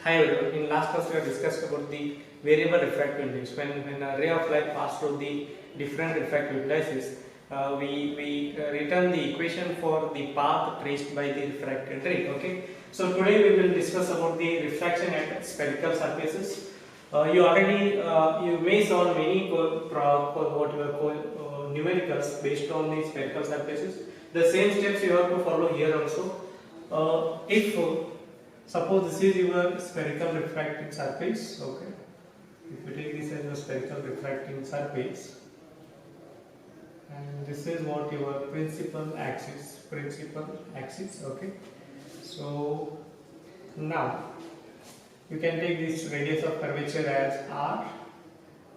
Hi everyone, in last class we have discussed about the variable refractive index. When a ray of light passes through the different refractive indices, we return the equation for the path traced by the refracted ray. Okay, so today we will discuss about the refraction at spherical surfaces. You may solve many what you call numericals based on the spherical surfaces. The same steps you have to follow here also. If suppose this is your spherical refracting surface, okay. If you take this as a spherical refracting surface, and this is what your principal axis, okay. So now you can take this radius of curvature as r.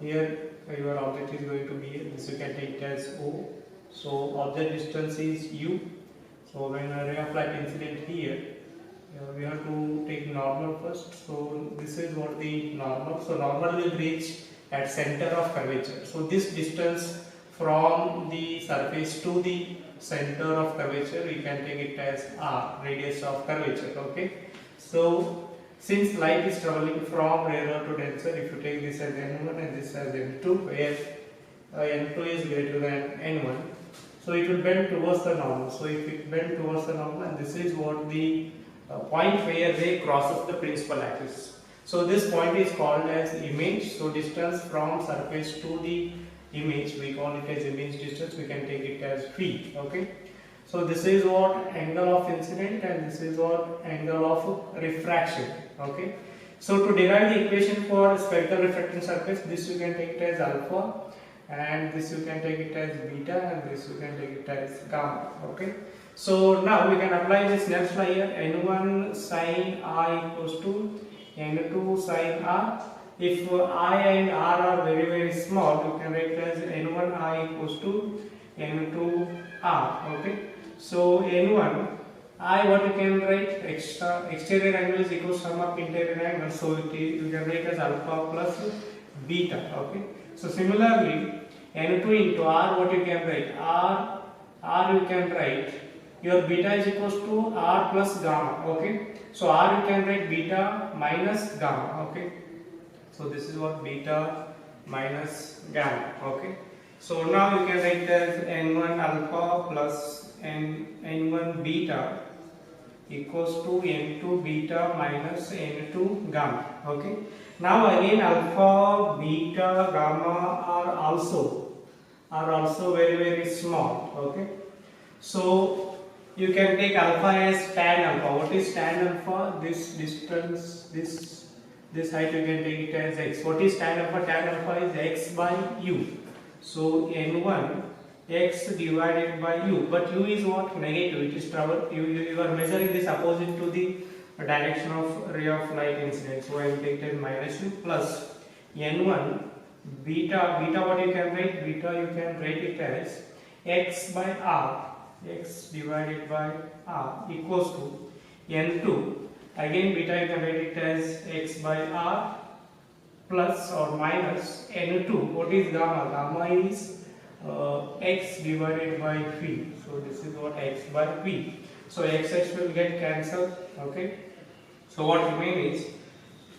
Here your object is going to be this. You can take it as O. So object distance is u. So when a ray of light incident here, we have to take normal first. So this is what the normal. So normal will reach at center of curvature. So this distance from the surface to the center of curvature, we can take it as r, radius of curvature. Okay. So since light is traveling from rarer to denser, if you take this as n1 and this as n2, where n2 is greater than n1, so it will bend towards the normal. So if it bend towards the normal, and this is what the point where they crosses the principal axis. So this point is called as image. So distance from surface to the image, we call it as image distance. We can take it as phi. Okay. So this is what angle of incident and this is what angle of refraction. Okay. So to derive the equation for spherical refracting surface, this you can take it as alpha, and this you can take it as beta, and this you can take it as gamma. Okay. So now we can apply this Snell's law here. N1 sin I equals to N2 sin R. If I and R are very small, you can write as N1 I equals to N2 R. Okay. So N1 I, what you can write, exterior angle is equal to sum of interior angle. So you can write as alpha plus beta. Okay. So similarly, N2 into R, what you can write, R you can write, your beta is equals to R plus gamma. Okay. So R you can write beta minus gamma. Okay. So this is what beta minus gamma. Okay. So now you can write as N1 alpha plus N1 beta equals to N2 beta minus N2 gamma. Okay. Now again alpha, beta, gamma are also very small. Okay. So you can take alpha as tan alpha. What is tan alpha? This distance, this height, you can take it as x. What is tan alpha? Tan alpha is x by u. So n1 x divided by u. But u is what? Negative. It is travel. You are measuring this opposite to the direction of ray of light incident. So I will take it as minus u plus n1 beta. Beta, what you can write? Beta you can write it as x by r. X divided by r equals to n2. Again beta you can write it as x by r plus or minus n2. What is gamma? Gamma is x divided by phi. So this is what x by phi. So x will get cancelled. Okay. So what remains is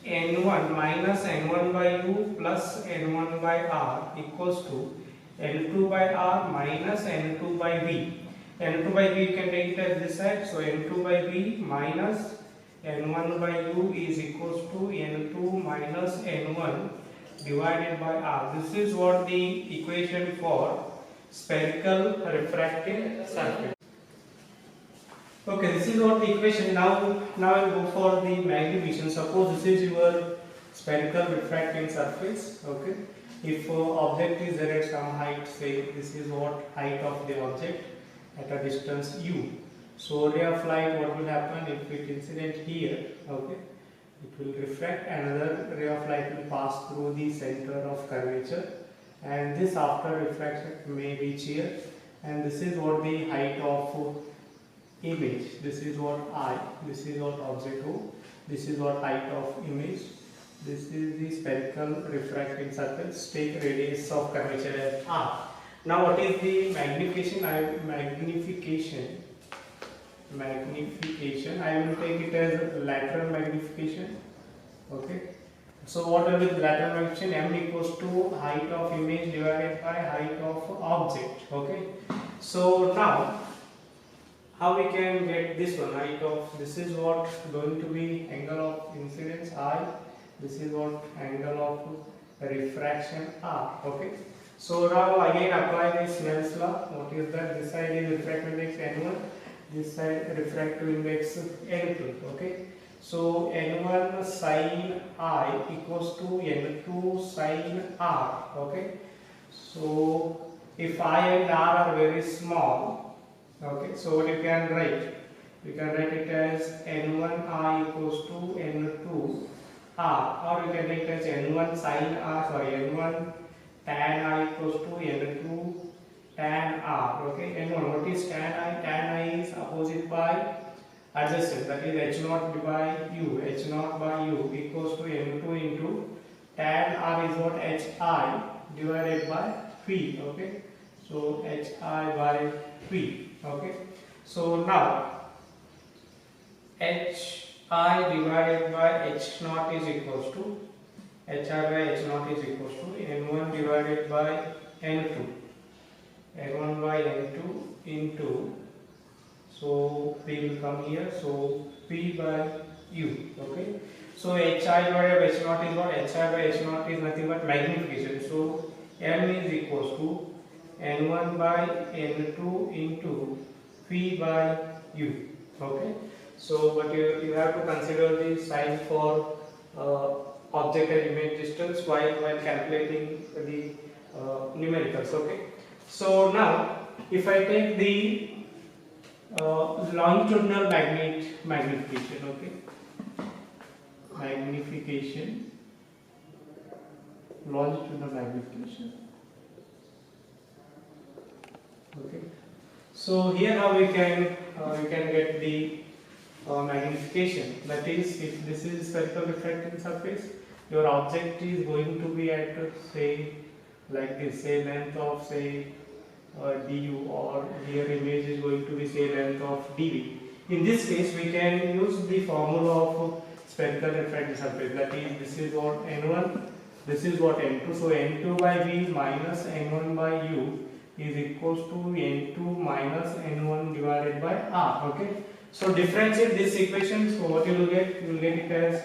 n1 minus n1 by u plus n1 by r equals to n2 by r minus n2 by v. N2 by v you can take it as this side. So n2 by v minus n1 by u is equals to n2 minus n1 divided by r. This is what the equation for spherical refracting surface. Okay, this is what the equation. Now I will go for the magnification. Suppose this is your spherical refracting surface. Okay, if object is there at some height, say this is what height of the object at a distance u. So ray of light, what will happen if it incident here? Okay, it will refract, another ray of light will pass through the center of curvature, and this after refraction may reach here, and this is what the height of image. This is what I, this is what object O, this is what height of image. This is the spherical refracting surface. Take radius of curvature as r. Now what is the magnification? Magnification, I will take it as lateral magnification. Okay. So what will be the lateral projection? M equals to height of image divided by height of object. Okay. So now how we can get this one? Height of, this is what going to be angle of incidence I. This is what angle of refraction R. Okay. So now again apply this Snell's law. What is that? This side is refractive index N1. This side refractive index N2. Okay. So N1 sin I equals to N2 sin R. Okay. So if I and R are very small, okay, so what you can write? You can write it as N1 I equals to N2 R, or you can write it as N1 sin R, sorry, N1 tan I equals to N2 tan R. Okay, N1, what is tan I? Tan I is opposite by adjacent, that is H0 by U. H0 by U equals to N2 into tan R is what? Hi divided by P. Okay, so Hi by P. Okay, so now Hi divided by H0 is equals to Hi by H0 is equals to N1 divided by N2. N1 by N2 into, so P will come here, so P by U. Okay, so Hi divided by H0 is what? Hi by H0 is nothing but magnification. So M is equals to N1 by N2 into P by U. Okay, so but you have to consider the sign for object and image distance while calculating the numericals. Okay, so now if I take the longitudinal magnification, okay, longitudinal magnification. Okay, so here how we can get the magnification. That is, if this is spherical refracting surface, your object is going to be at say like this, say length of say du, or here image is going to be say length of dv. In this case, we can use the formula of spherical refracting surface. That is, this is what N1, this is what N2. So N2 by V minus N1 by U is equals to N2 minus N1 divided by R. Okay, so differentiate this equation. So what you will get? You will get it as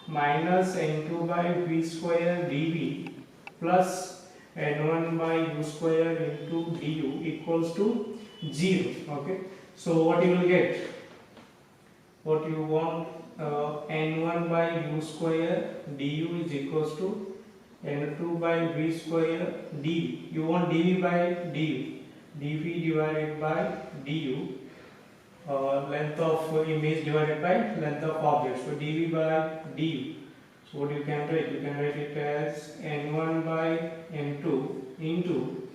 minus N2 by V square dV plus N1 by U square into du equals to 0. Okay, so what you will get? What you want? N1 by U square du is equals to N2 by V square dV. You want dV by du, dV divided by du, length of image divided by length of object. So dV by du. So what you can write? You can write it as N1 by N2 into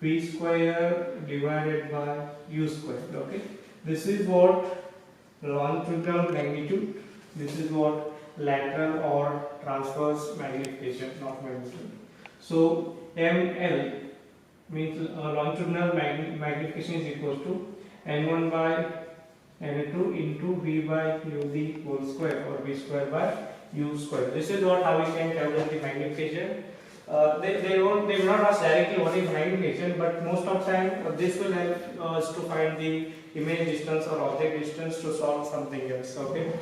V square divided by U square. Okay, this is what longitudinal magnitude. This is what lateral or transverse magnification, not magnitude. So ML means longitudinal magnification is equals to N1 by N2 into V by U the whole square, or V square by U square. This is what how we can calculate the magnification. They will not ask directly what is magnification, but most of the time this will help us to find the image distance or object distance to solve something else. Okay.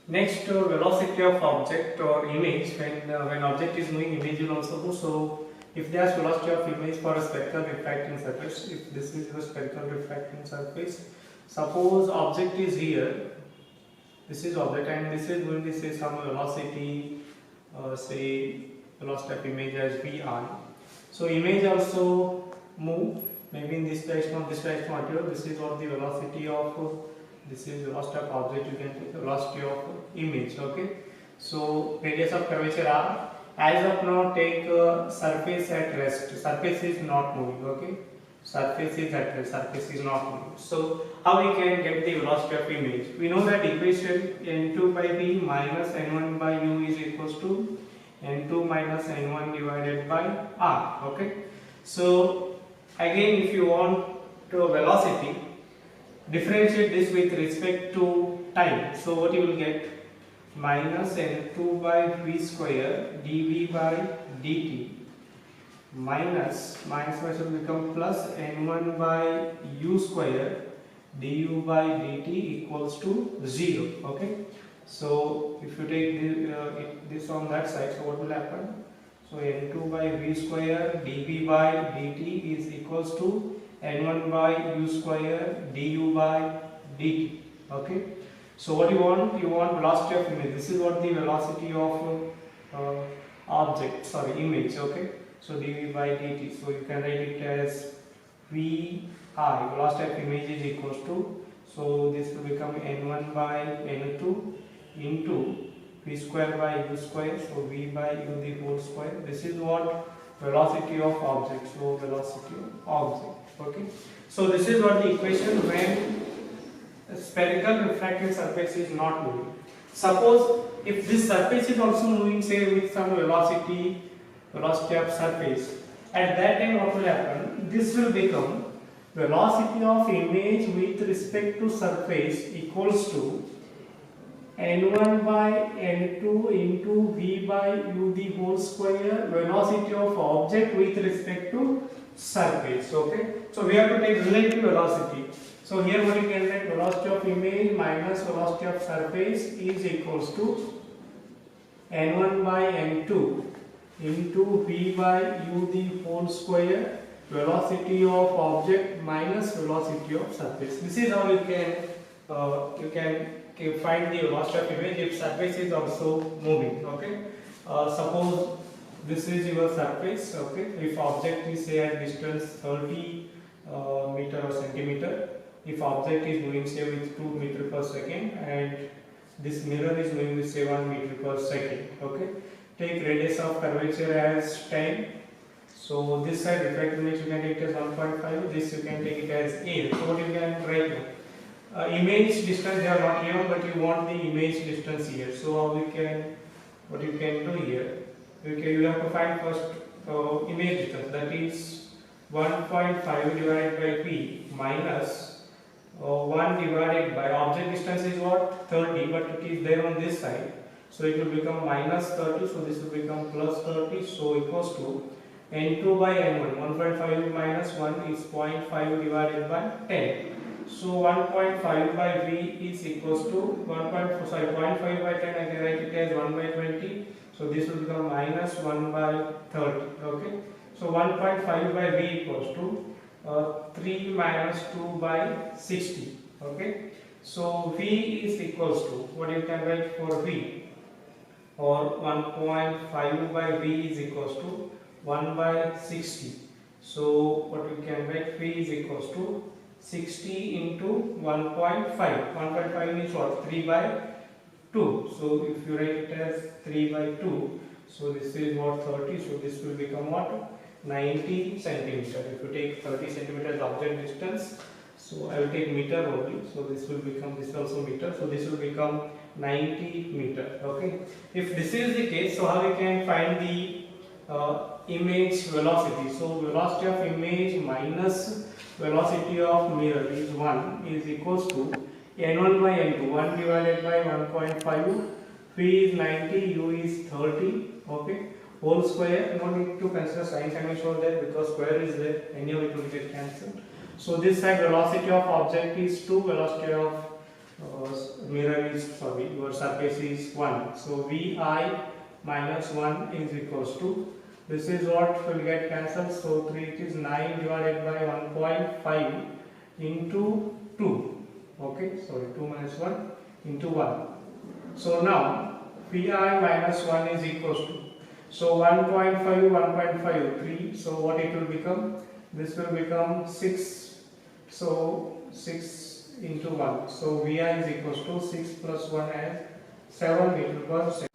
Next, velocity of object or image. When object is moving, image will also move. So if there is velocity of image for a spherical refracting surface, if this is a spherical refracting surface, suppose object is here, this is object, and this is going to say some velocity, say velocity of image as vi. So image also move, maybe in this direction or this direction, whatever. This is what the velocity of this is velocity of object. You can take the velocity of image. Okay, so radius of curvature r. As of now, take surface at rest. Surface is not moving. Okay, surface is at rest. Surface is not moving. So how we can get the velocity of image? We know that equation n2 by v minus n1 by u is equals to n2 minus n1 divided by r. Okay, so again, if you want to velocity, differentiate this with respect to time. So what you will get? minus n2 by v square dv by dt minus should become plus n1 by u square du by dt equals to 0. Okay, so if you take this on that side, so what will happen? So n2 by v square dv by dt is equals to n1 by u square du by dt. Okay, so what you want? You want velocity of image. This is what the velocity of image. Okay, so dv by dt. So you can write it as vi, velocity of image is equals to, so this will become n1 by n2 into v square by u square, so v by u the whole square. This is what velocity of object. So velocity of object. Okay, so this is what the equation when a spherical refracting surface is not moving. Suppose if this surface is also moving, say with some velocity of surface, at that time what will happen? This will become velocity of image with respect to surface equals to n1 by n2 into v by u the whole square velocity of object with respect to surface. Okay, so we have to take relative velocity. So here what you can write, velocity of image minus velocity of surface is equals to n1 by n2 into v by u the whole square velocity of object minus velocity of surface. This is how you can find the velocity of image if surface is also moving. Okay, suppose this is your surface. Okay, if object is say at distance 30 meter or centimeter, if object is moving say with 2 meter per second and this mirror is moving with say 1 meter per second. Okay, take radius of curvature as 10. So this side refracted image you can take it as 1.5, this you can take it as A. So what you can write now? Image distance they are not given, but you want the image distance here. So what you can do here, you have to find first image distance, that is 1.5 divided by p minus 1 divided by object distance is what? 30, but it is there on this side, so it will become minus 30, so this will become plus 30, so equals to n2 by n1. 1.5 minus 1 is 0.5 divided by 10. So 1.5 by v is equals to 0.5 by 10. I can write it as 1 by 20. So this will become minus 1 by 30. Okay. So 1.5 by v equals to 3 minus 2 by 60. Okay. So v is equals to, what you can write for v, or 1.5 by v is equals to 1 by 60. So what we can write, v is equals to 60 into 1.5. 1.5 means what? 3 by 2. So if you write it as 3 by 2, so this is what? 30. So this will become what? 90 centimeter. If you take 30 centimeters object distance, so I will take meter only. So this will become, this also meter. So this will become 90 meter. Okay. If this is the case, so how we can find the image velocity? So velocity of image minus velocity of mirror is 1 is equals to n1 by n2, 1 divided by 1.5, p is 90, u is 30, okay, whole square. No need to consider sign convention there because square is there, anyhow it will get cancelled. So this side velocity of object is 2, velocity of mirror is, your surface is 1. So vi minus 1 is equals to, this is what will get cancelled, so 3, it is 9 divided by 1.5 into 2, okay, 2 minus 1 into 1. So now pi minus 1 is equals to, so 1.5, 1.5, 3, so what it will become? This will become 6, so 6 into 1, so vi is equals to 6 plus 1 as 7 meter per second.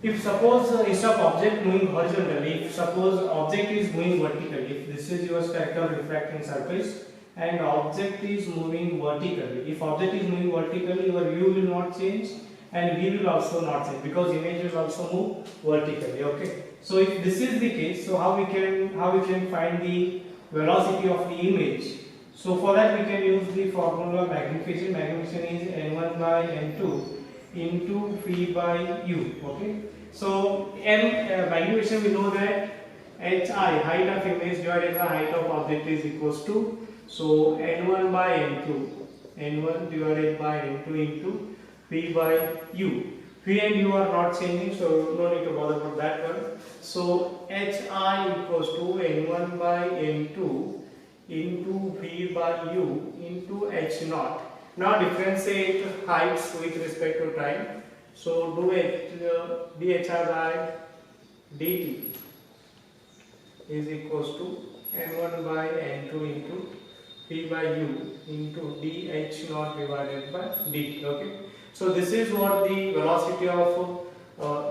If suppose instead of object moving horizontally, if suppose object is moving vertically, if this is your spherical refracting surface and object is moving vertically, if object is moving vertically, your view will not change and v will also not change because image will also move vertically. Okay. So if this is the case, so how we can find the velocity of the image? So for that we can use the formula magnification. Magnification is n1 by n2 into V by U. Okay. So M valuation, we know that HI, height of image divided by height of object, is equals to, so N1 by N2, N1 divided by N2 into V by U. V and U are not changing, so no need to bother about that one. So HI equals to N1 by N2 into V by U into H naught. Now differentiate heights with respect to time. So do dHr by dt is equals to N1 by N2 into P by U into dH naught divided by dt. Okay. So this is what the velocity of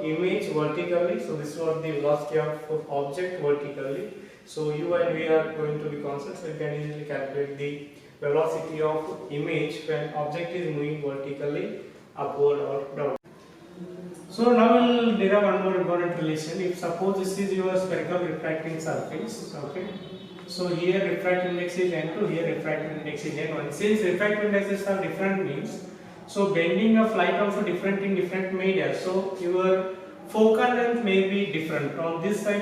image vertically. So this is what the velocity of object vertically. So U and V are going to be constants. So you can easily calculate the velocity of image when object is moving vertically upward or down. So now we will derive one more important relation. If suppose this is your spherical refracting surface, okay. So here refractive index is N2, here refractive index is N1. Since refractive indexes are different means, so bending of light also different in different media. So your focal length may be different. On this side,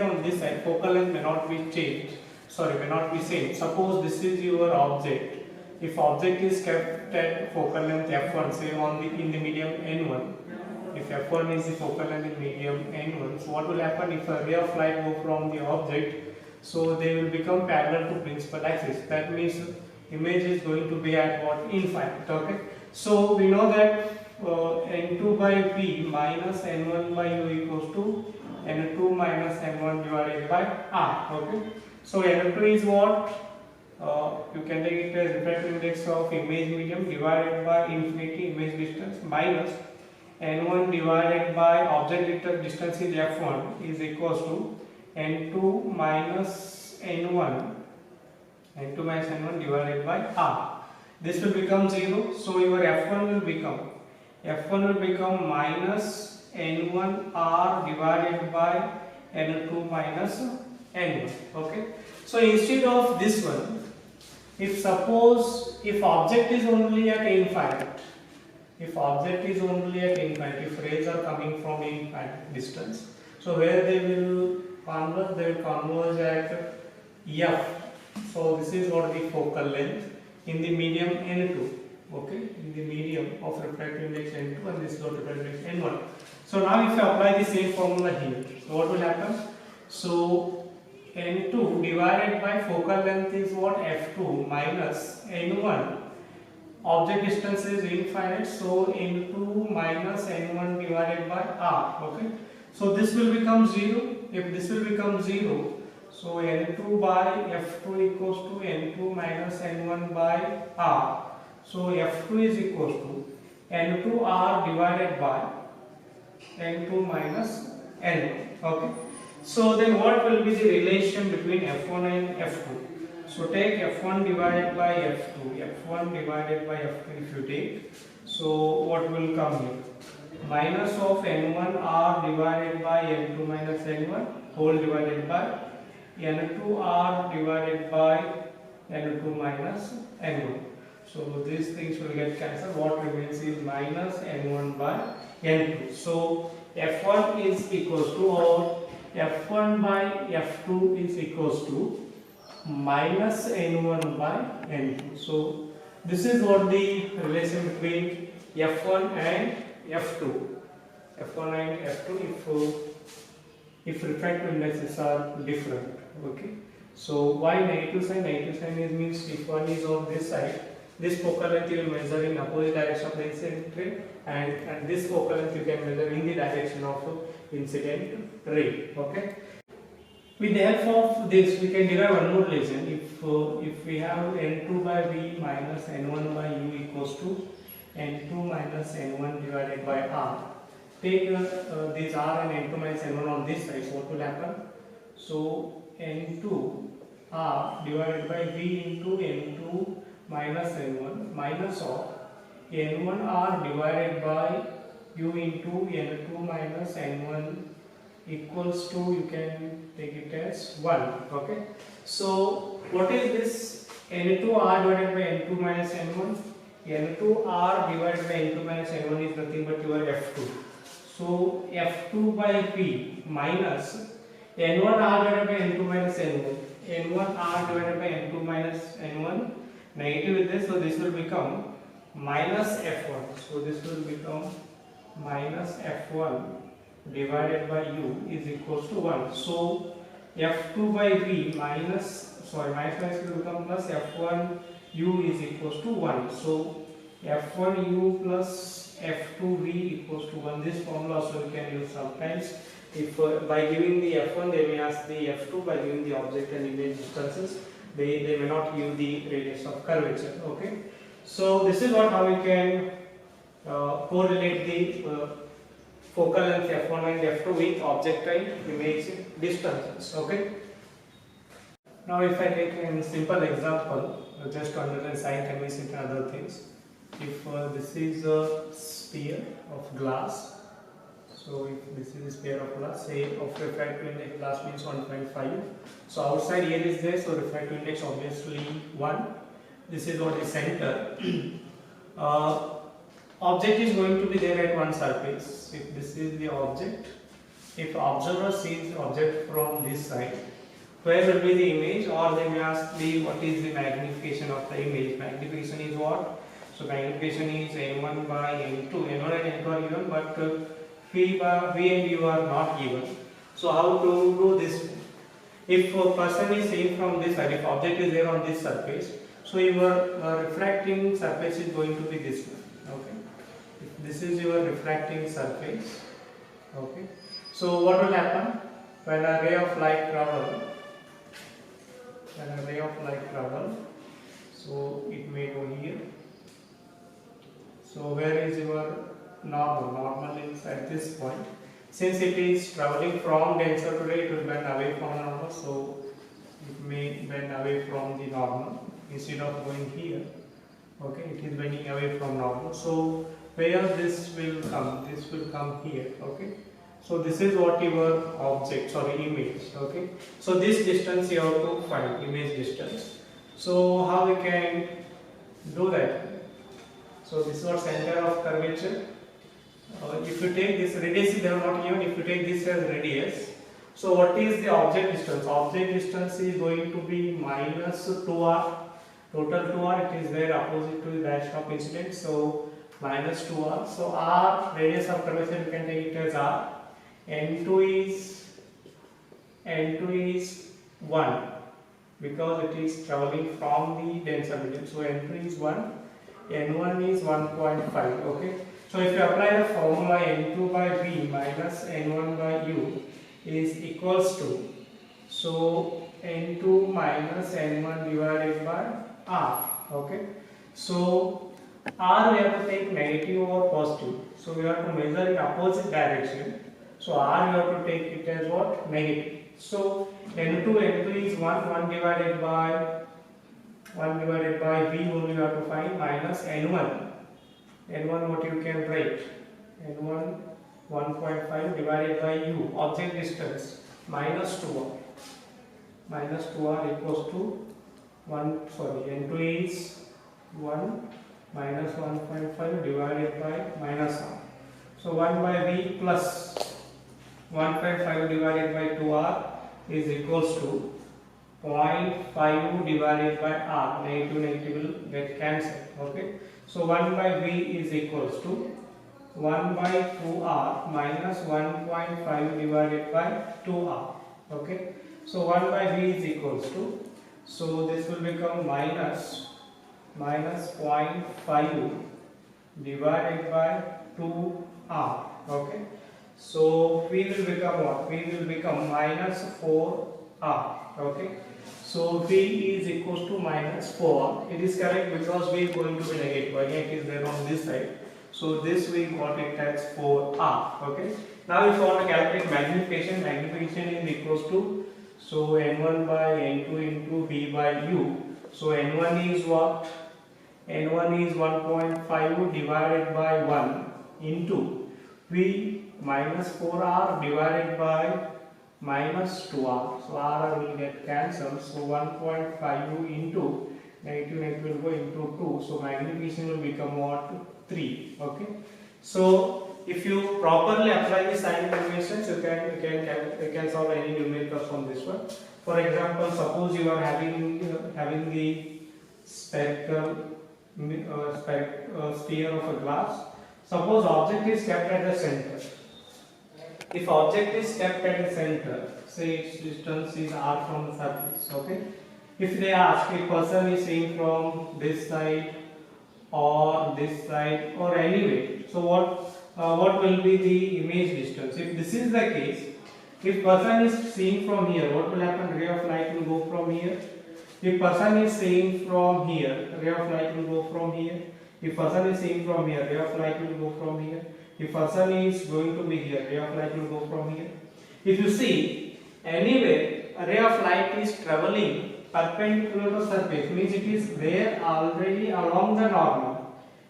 focal length may not be changed. May not be same. Suppose this is your object. If object is kept at focal length f1, say in the medium n1. If f1 is the focal length in medium n1, so what will happen if a ray of light go from the object? So they will become parallel to principal axis. That means image is going to be at what? Infinite. Okay. So we know that n2 by v minus n1 by u equals to n2 minus n1 divided by r. Okay. So n2 is what? You can take it as refractive index of image medium divided by infinity image distance minus n1 divided by object distance is f1 is equals to n2 minus n1 divided by r. This will become 0. So your f1 will become minus n1 r divided by n2 minus n1. Okay. So instead of this one, if object is only at infinite, if rays are coming from infinite distance, so where they will converge at f. So this is what the focal length in the medium n2. Okay, in the medium of refractive index n2, and this is what refractive index n1. So now if you apply the same formula here, so what will happen? So n2 divided by focal length is what? f2 minus n1. Object distance is infinite, so n2 minus n1 divided by r. Okay. So this will become 0. If this will become 0, so n2 by f2 equals to n2 minus n1 by r. So f2 is equals to n2r divided by n2 minus n1. Okay. So then what will be the relation between f1 and f2? So take f1 divided by f2, f1 divided by f2 if you take. So what will come here? Minus of n1 r divided by n2 minus n1 whole divided by n2 r divided by n2 minus n1. So these things will get cancelled. What remains is minus n1 by n2. So f1 is equals to, or f1 by f2 is equals to minus n1 by n2. So this is what the relation between f1 and f2. f1 and f2 if refractive indexes are different. Okay. So why negative sign? Negative sign means if one is on this side, this focal length you will measure in opposite direction of the incident ray, and this focal length you can measure in the direction of incident ray. Okay. With the help of this, we can derive one more relation. If we have n2 by v minus n1 by u equals to n2 minus n1 divided by r. Take these r and n2 minus n1 on this side. So what will happen? So n2 r divided by v into n2 minus n1 minus of n1 r divided by u into n2 minus n1 equals to, you can take it as 1. Okay. So what is this n2 r divided by n2 minus n1? N2R divided by N2 minus N1 is nothing but your F2. So F2 by P minus N1R divided by N2 minus N1. N1R divided by N2 minus N1, negative with this, so this will become minus F1. So this will become minus F1 divided by U is equals to 1. So F2 by V minus will become plus F1 U is equals to 1. So F1 U plus F2 V equals to 1. This formula also we can use sometimes. If by giving the F1 they may ask the F2, by giving the object and image distances they may not give the radius of curvature. Okay. So this is what how we can correlate the focal length F1 and F2 with object and image distances. Okay. Now if I take a simple example, just to understand sign convention and other things. If this is a sphere of glass, so if this is a sphere of glass, say of refractive index glass means 1.5. So outside here is there, so refractive index obviously 1. This is what is center. Object is going to be there at one surface. If this is the object, if observer sees object from this side, where will be the image, or they may ask the what is the magnification of the image. Magnification is what? So magnification is N1 by N2. N1 and N2 are given, but V and U are not given. So how to do this? If a person is seeing from this side, if object is there on this surface, so your refracting surface is going to be this one. Okay. If this is your refracting surface. Okay. So what will happen when a ray of light travel? So it may go here. So where is your normal? Normal is at this point. Since it is traveling from denser to ray, it will bend away from normal. So it may bend away from the normal instead of going here. Okay, it is bending away from normal. So where this will come? This will come here. Okay. So this is what your object, image. Okay. So this distance you have to find, image distance. So how we can do that? So this is what center of curvature. If you take this radius, they are not given. If you take this as radius, so what is the object distance? Object distance is going to be minus 2r. Total 2r. It is there opposite to the dash of incident. So minus 2r. So r radius of curvature you can take it as r. N2 is 1 because it is traveling from the denser medium. So N2 is 1, N1 is 1.5. Okay. So if you apply the formula N2 by V minus N1 by U is equals to, so N2 minus N1 divided by R. Okay. So R we have to take negative or positive. So we have to measure in opposite direction. So R you have to take it as what? Negative. So N2 is 1 divided by V only you have to find minus N1. N1 what you can write? N1 1.5 divided by U, object distance, minus 2R. Minus 2R equals to N2 is 1 minus 1.5 divided by minus R. So 1 by V plus 1.5 divided by 2R is equals to 0.5 divided by R. Negative will get cancelled. Okay. So 1 by V is equals to 1 by 2R minus 1.5 divided by 2R. Okay. So 1 by V is equals to, so this will become minus 0.5 divided by 2R. Okay. So V will become what? V will become minus 4R. Okay. So V is equals to minus 4. It is correct because V is going to be negative. Again, it is there on this side. So this we got it as 4R. Okay. Now if you want to calculate magnification, magnification is equals to, so N1 by N2 into V by U. So N1 is what? N1 is 1.5 divided by 1 into V minus 4R divided by minus 2R. So R will get cancelled. So 1.5 into negative negative will go into 2, so magnification will become what? 3. Okay, so if you properly apply the sign conventions, you can solve any numericals from this one. For example, suppose you are having the spherical sphere of a glass. Suppose object is kept at the center. If object is kept at the center, say its distance is r from the surface. Okay, if they ask a person is seeing from this side or this side or anyway, so what will be the image distance? If this is the case, if person is seeing from here, what will happen? Ray of light will go from here. If person is seeing from here, ray of light will go from here. If person is seeing from here, ray of light will go from here. If person is going to be here, ray of light will go from here. If you see, anyway, a ray of light is traveling perpendicular to surface, means it is there already along the normal.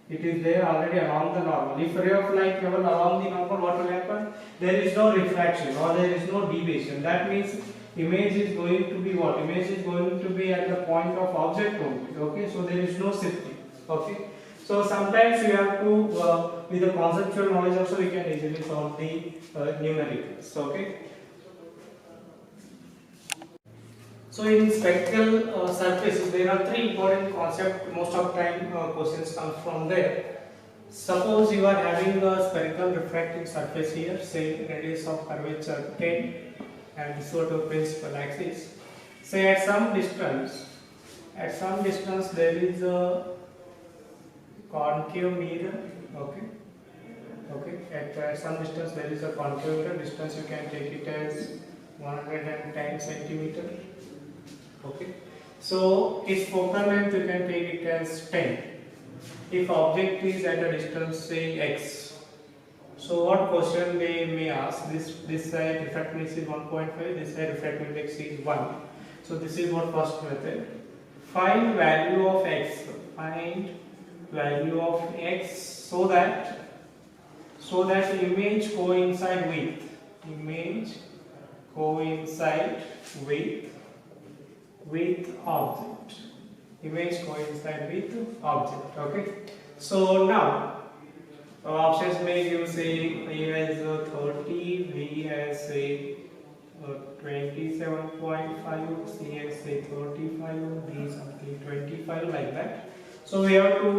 It is there already along the normal. If ray of light travel along the normal, what will happen? There is no refraction or there is no deviation. That means image is going to be what? Image is going to be at the point of object only. Okay, so there is no shifting. Okay, so sometimes we have to with the conceptual knowledge also we can easily solve the numericals. Okay, so in spherical surfaces there are three important concepts. Most of the time questions come from there. Suppose you are having a spherical refracting surface here, say radius of curvature 10 and this sort of principal axis. Say at some distance there is a concave mirror. Okay, at some distance there is a concave mirror. Distance you can take it as 110 centimeter. Okay, so its focal length you can take it as 10. If object is at a distance say x, so what question they may ask? This side refractive index is 1.5, this side refractive index is 1. So this is what first method. Find value of x. Find value of x so that image coincide with object. Image coincide with object. Okay. So now options may give say A has 30, B has say 27.5, C has say 35, D something 25, like that. So we have to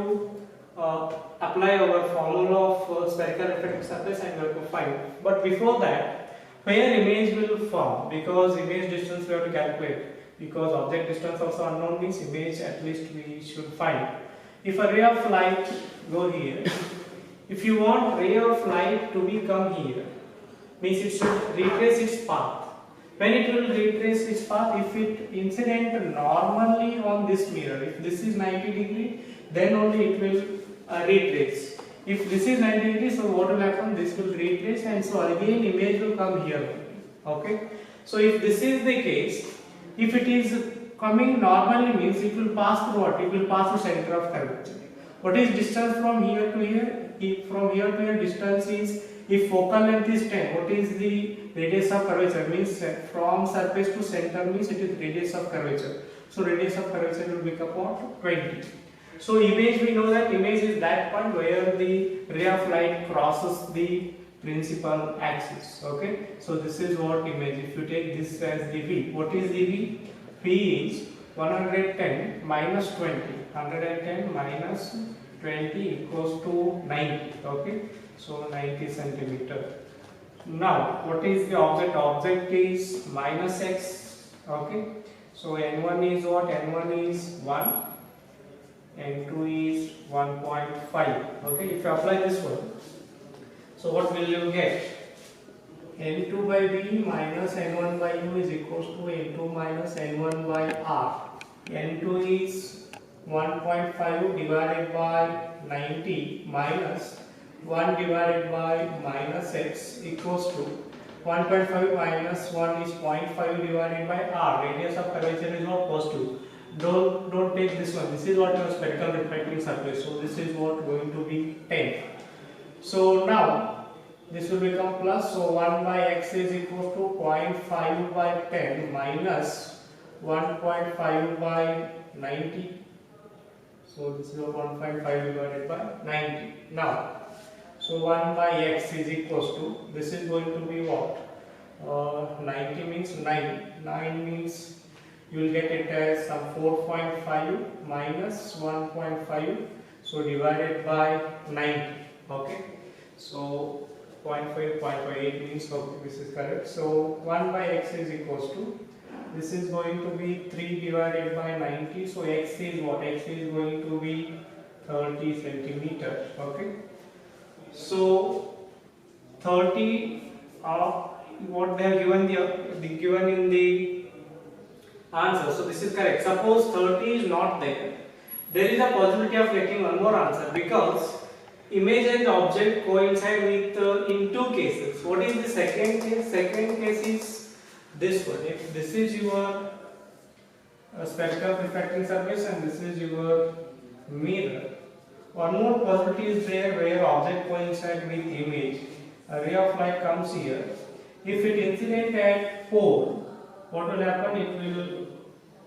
apply our formula of spherical refractive surface and we have to find. But before that, where image will form, because image distance we have to calculate, because object distance also unknown means image at least we should find. If a ray of light go here, if you want ray of light to be come here, means it should retrace its path. When it will retrace its path, if it incident normally on this mirror, if this is 90 degree, then only it will retrace. If this is 90 degree, so what will happen? This will retrace and so again image will come here. Okay. So if this is the case, if it is coming normally means it will pass through what? It will pass through center of curvature. What is distance from here to here? If from here to here distance is, if focal length is 10, what is the radius of curvature? Means from surface to center means it is radius of curvature. So radius of curvature will become what? 20. So image, we know that image is that point where the ray of light crosses the principal axis. Okay, so this is what image. If you take this as the V, what is the V? V is 110 minus 20. 110 minus 20 equals to 90. Okay, so 90 centimeter. Now what is the object? Object is minus x. Okay, so n1 is what? N1 is 1, n2 is 1.5. Okay, if you apply this one, so what will you get? n2 by v minus n1 by u is equals to n2 minus n1 by r. n2 is 1.5 divided by 90 minus 1 divided by minus x equals to 1.5 minus 1 is 0.5 divided by r. Radius of curvature is not positive. Don't take this one. This is what your spherical refracting surface. So this is what going to be 10. So now this will become plus. So 1 by x is equal to 0.5 by 10 minus 1.5 by 90. So this is 1.5 divided by 90. Now, so 1 by x is equals to, this is going to be what? 90 means 9. 9 means you will get it as some 4.5 minus 1.5. So divided by 90. Okay. So 0.5, 0.58 means okay, this is correct. So 1 by x is equals to, this is going to be 3 divided by 90. So x is what? X is going to be 30 centimeters. Okay. So 30 what they have given given in the answer. So this is correct. Suppose 30 is not there. There is a possibility of getting one more answer because image and the object coincide with in two cases. What is the second case? Second case is this one. If this is your spherical refracting surface and this is your mirror, one more possibility is there where object coincide with image. A ray of light comes here. If it incident at pole, what will happen? It will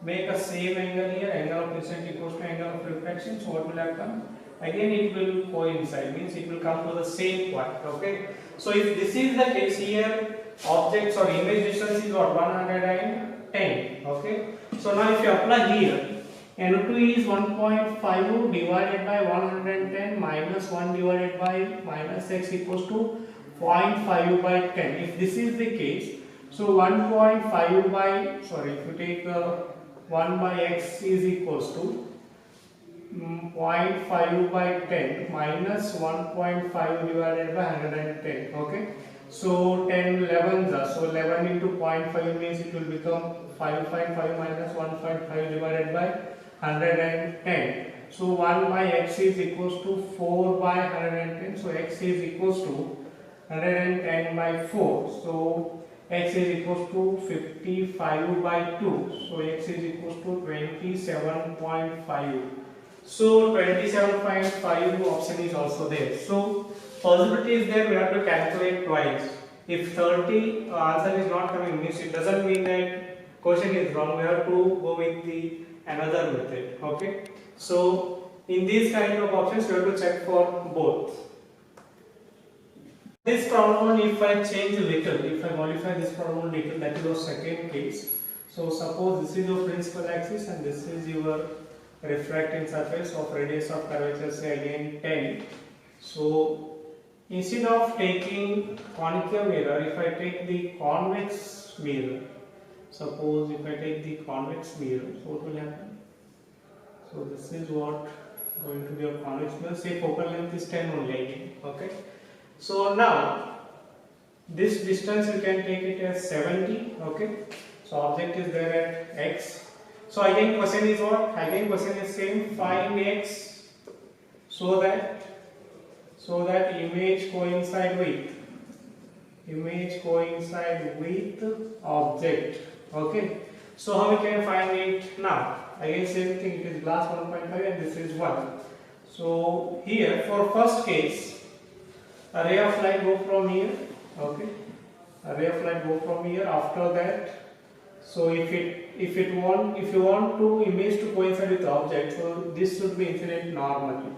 make a same angle here. Angle of incident equals to angle of refraction. So what will happen? Again it will coincide, means it will come to the same point. Okay. So if this is the case here, objects or image distance is what? 110. Okay. So now if you apply here, N2 is 1.5 divided by 110 minus 1 divided by minus x equals to 0.5 by 10. If this is the case, so 1.5 by, sorry, if you take 1 by x is equals to 0.5 by 10 minus 1.5 divided by 110. Okay. So 10 11s, so 11 into 0.5 means it will become 5.5 minus 1.5 divided by 110. So 1 by x is equals to 4 by 110. So x is equals to 110 by 4. So x is equals to 55 by 2. So x is equals to 27.5. So 27.5 option is also there. So possibility is there, we have to calculate twice. If 30 answer is not coming, means it doesn't mean that question is wrong. We have to go with the another method. Okay. So in these kind of options, we have to check for both. This problem, if I change a little, if I modify this problem a little, that is your second case. So suppose this is your principal axis and this is your refracting surface of radius of curvature, say again 10. So instead of taking concave mirror, if I take the convex mirror, suppose if I take the convex mirror, so what will happen? So this is what going to be a convex mirror, say focal length is 10 only again. Okay. So now this distance you can take it as 70. Okay. So object is there at x. So again question is what? Again question is same, find x so that image coincide with object. Okay. So how we can find it now? Again same thing, it is glass 1.5 and this is 1. So here for first case, a ray of light go from here. Okay. A ray of light go from here. After that, so if you want to image to coincide with object, so this should be incident normally.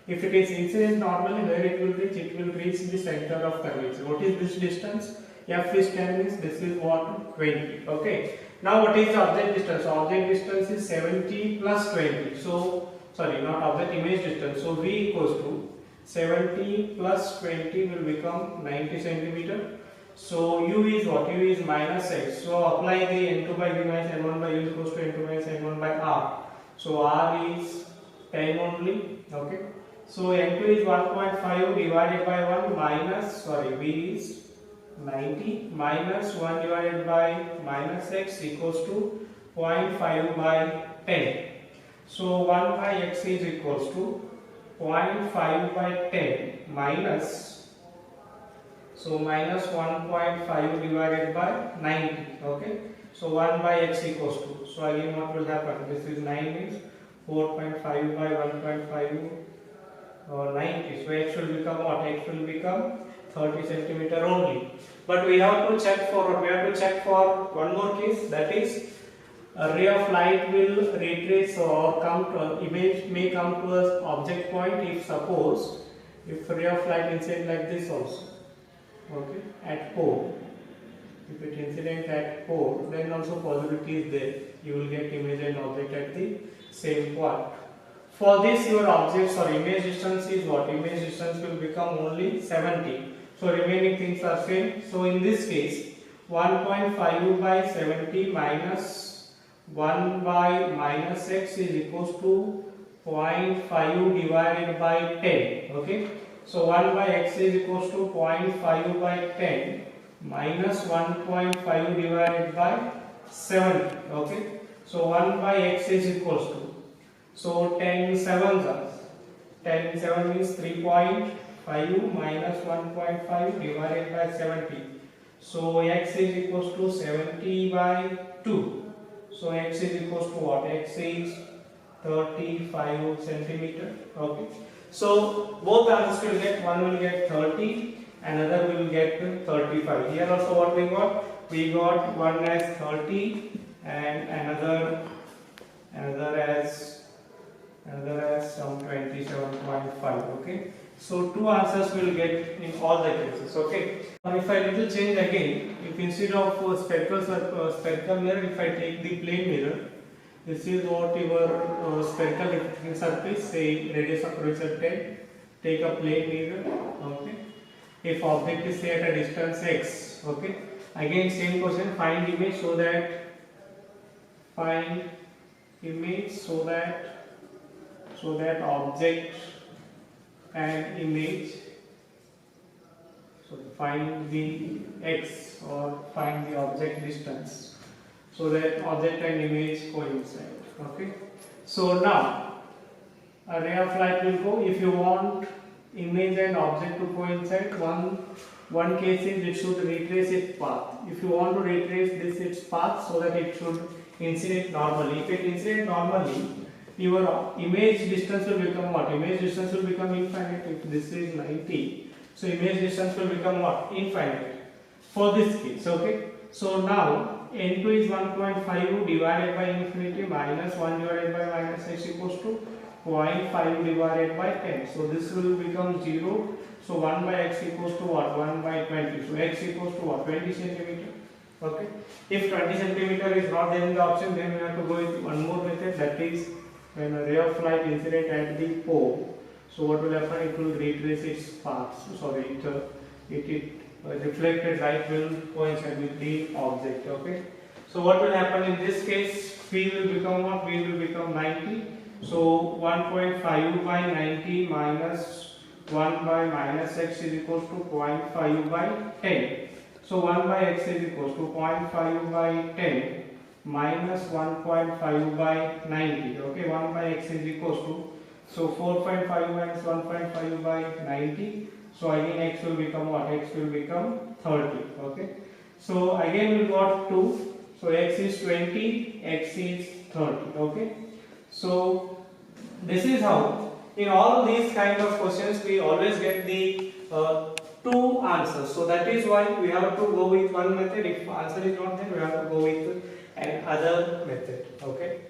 If it is incident normally, where it will reach the center of curvature. What is this distance? F is 10 means this is what? 20. Okay. Now what is the object distance? So object distance is 70 plus 20. So sorry, not object, image distance. So V equals to 70 plus 20 will become 90 centimeter. So U is what? U is minus x. So apply the N2 by V minus N1 by U is equals to N2 minus N1 by R. So R is 10 only. Okay. So N2 is 1.5 divided by 1 minus, sorry, V is 90 minus 1 divided by minus x equals to 0.5 by 10. So 1 by x is equals to 0.5 by 10 minus, so minus 1.5 divided by 90. Okay. So 1 by x equals to, so again what will happen? This is 9 means 4.5 by 1.5 or 90. So x will become what? X will become 30 centimeter only. But we have to check for one more case, that is a ray of light will retrace or come to image may come to a object point if suppose if ray of light incident like this also, okay, at pole. If it incident at pole, then also possibility is there. You will get image and object at the same point. For this, your objects or image distance is what? Image distance will become only 70. So remaining things are same. So in this case, 1.5 by 70 minus 1 by minus x is equals to 0.5 divided by 10. Okay. So 1 by x is equals to 0.5 by 10 minus 1.5 divided by 70. Okay. So 1 by x is equals to, so 10 sevens are 10 7 means 3.5 minus 1.5 divided by 70. So x is equals to 70 by 2. So x is equals to what? X is 35 centimeter. Okay. So both answers will get, one will get 30, another will get 35. Here also what we got? We got one as 30 and another as some 27.5. Okay. So two answers will get in all the cases. Okay. Now if I little change again, if instead of spherical mirror, if I take the plane mirror, this is what your spherical reflecting surface, say radius of curvature 10. Take a plane mirror. Okay. If object is say at a distance x. Okay. Again same question. Find image so that object and image, so find the x or find the object distance so that object and image coincide. Okay. So now a ray of light will go. If you want image and object to coincide, one case is it should retrace its path. If you want to retrace its path so that it should incident normally. If it incident normally, your image distance will become what? Image distance will become infinite. If this is 90, so image distance will become what? Infinite for this case. Okay. So now n2 is 1.5 divided by infinity minus 1 divided by minus x equals to 0.5 divided by 10. So this will become 0. So 1 by x equals to what? 1 by 20. So x equals to what? 20 centimeter. Okay. If 20 centimeter is not there in the option, then we have to go with one more method, that is when a ray of light incident at the pole. So what will happen? It will retrace its path. Sorry, reflected light will coincide with the object. Okay. So what will happen in this case? Phi will become what? Phi will become 90. So 1.5 by 90 minus 1 by minus x is equals to 0.5 by 10. So 1 by x is equals to 0.5 by 10 minus 1.5 by 90. Okay, 1 by x is equals to, so 4.5 minus 1.5 by 90. So again x will become what? X will become 30. Okay. So again we got 2. So x is 20, x is 30. Okay. So this is how in all these kind of questions we always get the two answers. So that is why we have to go with one method. If answer is not there, we have to go with another method. Okay.